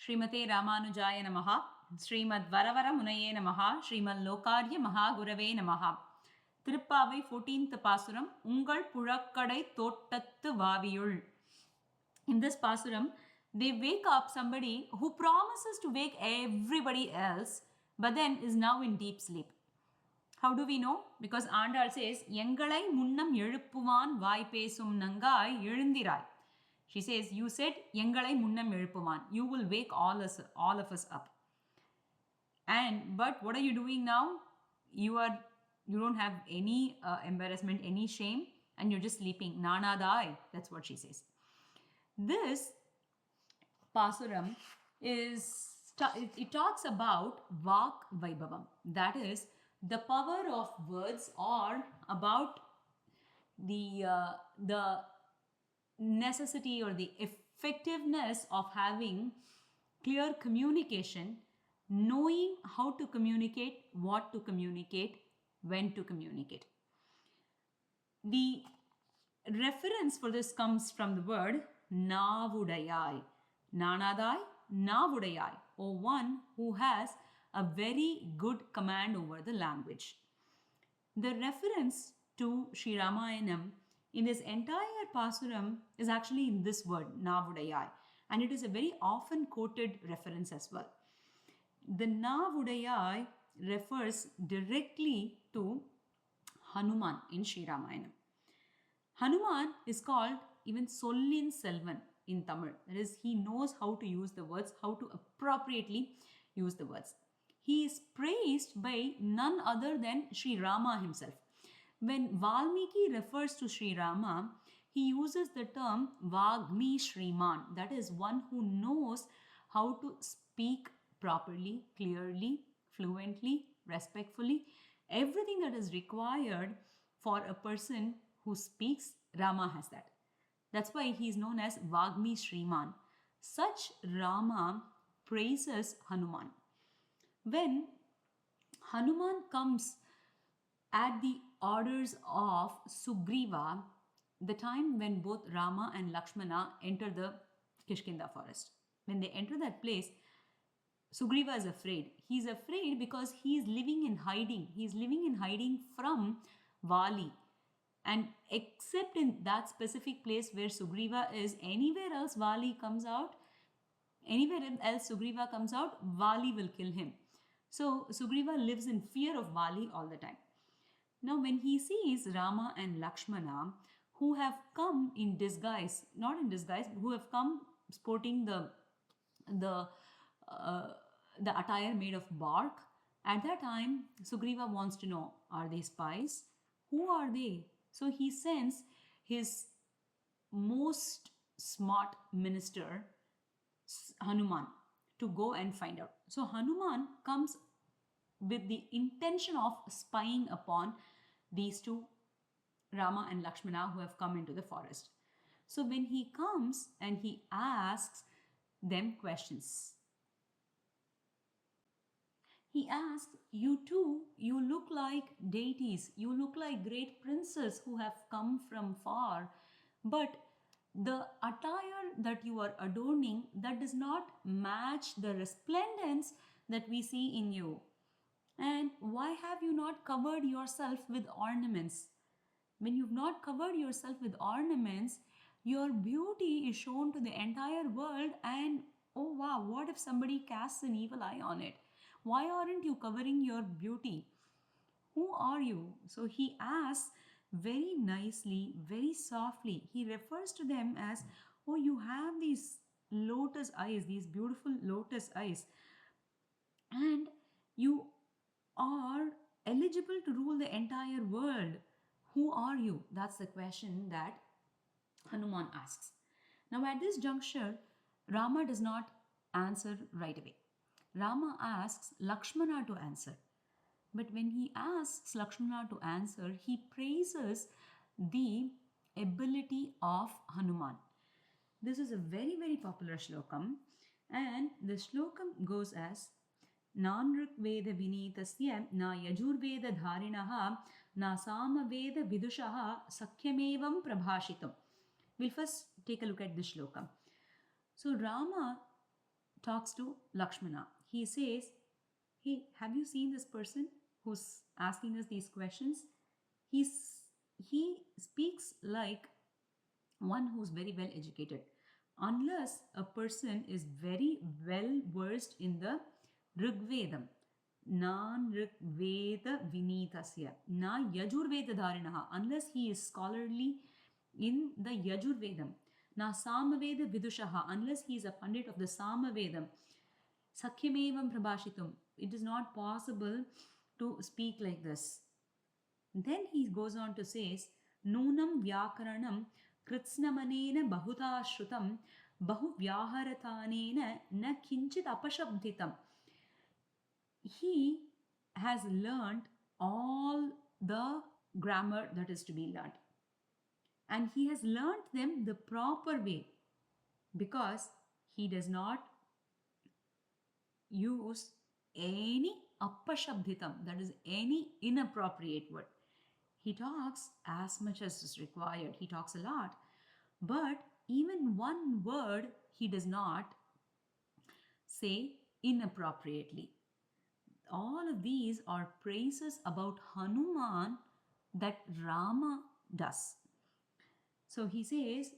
Srimathe Ramanujaya namaha, Srimad Varavara Munaye namaha, Srimad Lokarya Mahagurave namaha. Thiruppavai 14th Pasuram, UnggalPuzhakkadai Thottattu Vaviyul. In this Pasuram, they wake up somebody who promises to wake everybody else, but then is now in deep sleep. How do we know? Because Andal says, Yengalai munnam எழுப்புவான் வாய் பேசும் நங்காய் எழுந்திராய். She says, you said, Yengalai munnam எழுப்புவான். You will wake all of us up. But what are you doing now? You don't have any embarrassment, any shame, and you're just sleeping. Nanadai. That's what she says. This Pasuram it talks about Vak Vaibhavam. That is the power of words, or about the necessity or the effectiveness of having clear communication, knowing how to communicate, what to communicate, when to communicate. The reference for this comes from the word Navudayai. Nanadai, Navudayai, or one who has a very good command over the language. The reference to Sri Ramayanam in this entire Pasuram is actually in this word, Navudayai, and it is a very often quoted reference as well. The Navudayai refers directly to Hanuman in Sri Ramayanam. Hanuman is called even Sollin Selvan in Tamil. That is, he knows how to use the words, how to appropriately use the words. He is praised by none other than Sri Rama himself. When Valmiki refers to Sri Rama, he uses the term Vagmi Shriman, that is, one who knows how to speak properly, clearly, fluently, respectfully. Everything that is required for a person who speaks, Rama has that. That's why he is known as Vagmi Shriman. Such Rama praises Hanuman. When Hanuman comes at the orders of Sugriva, the time when both Rama and Lakshmana enter the Kishkinda forest. When they enter that place, Sugriva is afraid. He is afraid because he is living in hiding. He is living in hiding from Vali. And except in that specific place where Sugriva is, anywhere else Vali comes out, anywhere else Sugriva comes out, Vali will kill him. So Sugriva lives in fear of Vali all the time. Now when he sees Rama and Lakshmana, who have come in disguise, not in disguise, who have come sporting the attire made of bark, at that time Sugriva wants to know, are they spies? Who are they? So he sends his most smart minister, Hanuman, to go and find out. So Hanuman comes with the intention of spying upon these two, Rama and Lakshmana, who have come into the forest. So when he comes and he asks them questions, he asks, you two, you look like deities, you look like great princes who have come from far, but the attire that you are adorning, that does not match the resplendence that we see in you. And why have you not covered yourself with ornaments? When you've not covered yourself with ornaments, your beauty is shown to the entire world, and oh wow, what if somebody casts an evil eye on it? Why aren't you covering your beauty? Who are you? So he asks very nicely, very softly. He refers to them as, oh, you have these lotus eyes, these beautiful lotus eyes, and you are eligible to rule the entire world. Who are you? That's the question that Hanuman asks. Now at this juncture, Rama does not answer right away. Rama asks Lakshmana to answer. But when he asks Lakshmana to answer, he praises the ability of Hanuman. This is a very, very popular shlokam, and the shlokam goes as Nanruk Veda Vinitasya na Yajurveda Dharinaha na Samaveda Vidushaha Sakhyamevam Prabhashitam. We'll first take a look at this shlokam. So Rama talks to Lakshmana. He says, hey, have you seen this person who's asking us these questions? He speaks like one who's very well educated. Unless a person is very well versed in the Rigvedam, nan Rigveda Vinitasya, na Yajurveda Dharinaha, unless he is scholarly in the Yajurvedam, na Samaveda Vidushaha, unless he is a Pandit of the Samavedam, Sakyamevam Prabhashitum, it is not possible to speak like this. Then he goes on to say, Nunam Vyakaranam Kritsnamanena Bahuta Shrutam Bahu Vyaharatanena Na Kinchit Apashabditam. He has learned all the grammar that is to be learned. And he has learned them the proper way because he does not use any apashabditam, that is any inappropriate word. He talks as much as is required. He talks a lot. But even one word he does not say inappropriately. All of these are praises about Hanuman that Rama does. So he says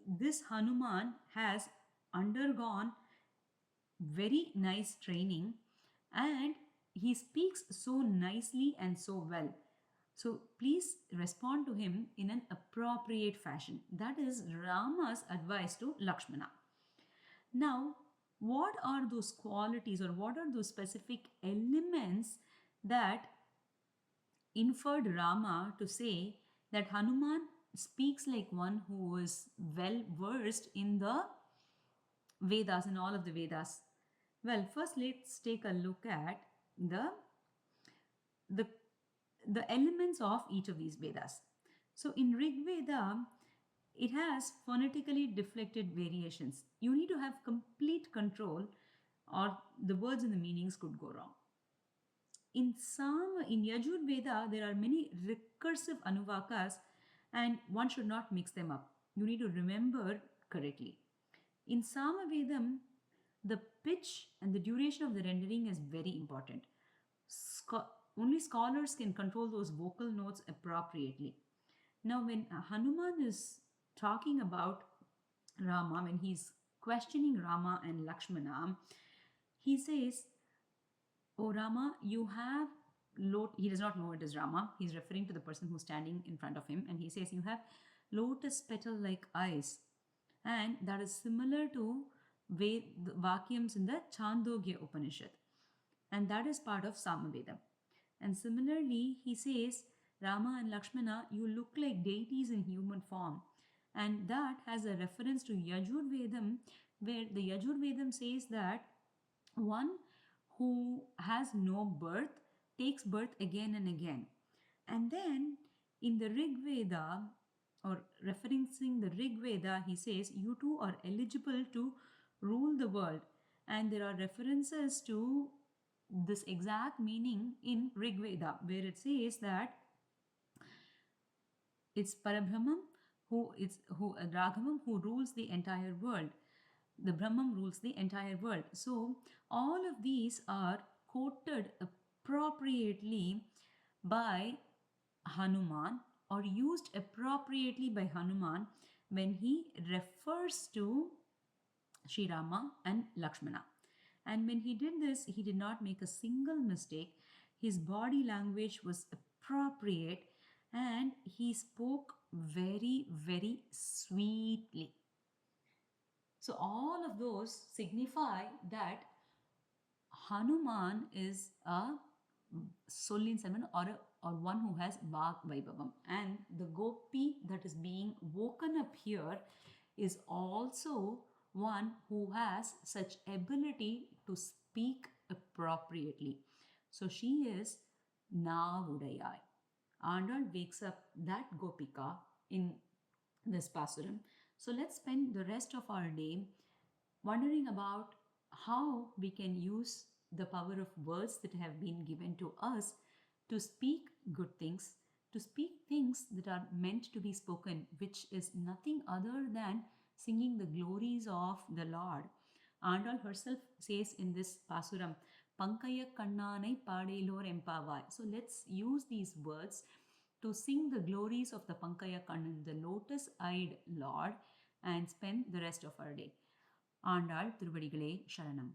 this Hanuman has undergone very nice training and he speaks so nicely and so well. So please respond to him in an appropriate fashion. That is Rama's advice to Lakshmana. Now, what are those qualities or what are those specific elements that inferred Rama to say that Hanuman speaks like one who is well versed in the Vedas, in all of the Vedas? Well, first let's take a look at the elements of each of these Vedas. So in Rig Veda, it has phonetically deflected variations. You need to have complete control or the words and the meanings could go wrong. In Yajur Veda, there are many recursive anuvakas and one should not mix them up. You need to remember correctly. In Samavedam, the pitch and the duration of the rendering is very important. Only scholars can control those vocal notes appropriately. Now, when Hanuman is talking about Rama, when he's questioning Rama and Lakshmana, he says, "Oh Rama, you have..." He does not know it is Rama. He's referring to the person who's standing in front of him, and he says, "You have lotus petal-like eyes," and that is similar to the Vakyams in the Chandogya Upanishad, and that is part of Samaveda. And similarly, he says, Rama and Lakshmana, you look like deities in human form. And that has a reference to Yajur Vedam, where the Yajur Vedam says that one who has no birth takes birth again and again. And then in the Rig Veda, or referencing the Rig Veda, he says, you two are eligible to rule the world. And there are references to this exact meaning in Rig Veda, where it says that it's Parabrahmam Raghavam who rules the entire world. The Brahman rules the entire world. So all of these are quoted appropriately by Hanuman or used appropriately by Hanuman when he refers to Sri Rama and Lakshmana. And when he did this, he did not make a single mistake. His body language was appropriate and he spoke very, very sweetly. So all of those signify that Hanuman is a Sollin Selvan or one who has Vag Vaibhavam. And the gopi that is being woken up here is also one who has such ability to speak appropriately. So she is Navudayai. Andal wakes up that gopika in this pasuram. So let's spend the rest of our day wondering about how we can use the power of words that have been given to us to speak good things, to speak things that are meant to be spoken, which is nothing other than singing the glories of the Lord. Andal herself says in this Pasuram, Pankaya Kannanai Padilor Empavai. So let's use these words to sing the glories of the Pankaya Kannan, the lotus-eyed Lord, and spend the rest of our day. Andal Thiruvadigalai Sharanam.